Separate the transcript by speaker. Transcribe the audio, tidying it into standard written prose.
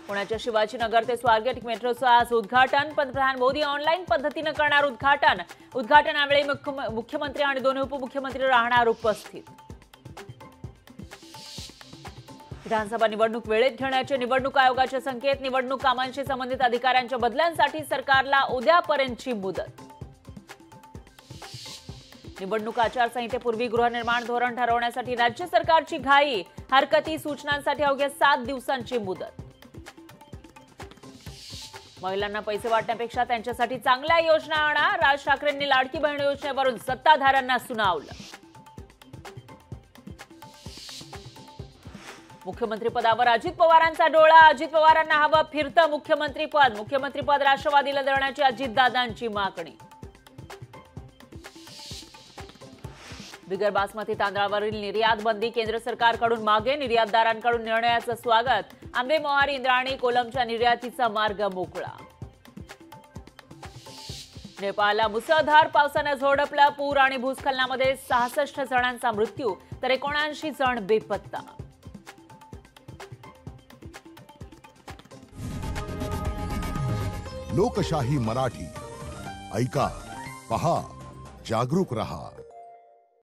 Speaker 1: पुण्याच्या शिवाजीनगर ते स्वारगेट मेट्रोचं आज उद्घाटन। पंतप्रधान मोदी ऑनलाईन पद्धतीने करणार उद्घाटन। उद्घाटनावेळी मुख्यमंत्री आणि दोन्ही उपमुख्यमंत्री राहणार उपस्थित। विधानसभा निवडणूक वेळेत घेण्याचे निवडणूक आयोगाचे संकेत। निवडणूक कामांशी संबंधित अधिकाऱ्यांच्या बदल्यांसाठी सरकारला उद्यापर्यंतची मुदत। निवडणूक आचारसंहितेपूर्वी गृहनिर्माण धोरण ठरवण्यासाठी राज्य सरकारची घाई। हरकती सूचनांसाठी अवघ्या 7 दिवसांची मुदत। महिलांना पैसे वाटण्यापेक्षा त्यांच्यासाठी चांगल्या योजना आणा। राज ठाकरेंनी लाडकी बहीण योजनेवरून सत्ताधाऱ्यांना सुनावलं। मुख्यमंत्री पदावर अजित पवारांचा डोळा। अजित पवारांना हवं फिरतं मुख्यमंत्रीपद। मुख्यमंत्रीपद राष्ट्रवादीला देण्याची अजितदादांची मागणी। बिगर बासमती तांदळावरील निर्यात बंदी केंद्र सरकारकडून मागे। निर्यातदारांकडून निर्णयाचं स्वागत। आंबे, मोहारी, इंद्रायणी, कोलमच्या निर्यातीचा मार्ग मोकळा। नेपाळला मुसळधार पावसानं झोडपलं। पूर आणि भूस्खलनामध्ये 66 जणांचा मृत्यू तर 79 जण बेपत्ता।
Speaker 2: लोकशाही मराठी ऐका, पहा, जागरूक रहा।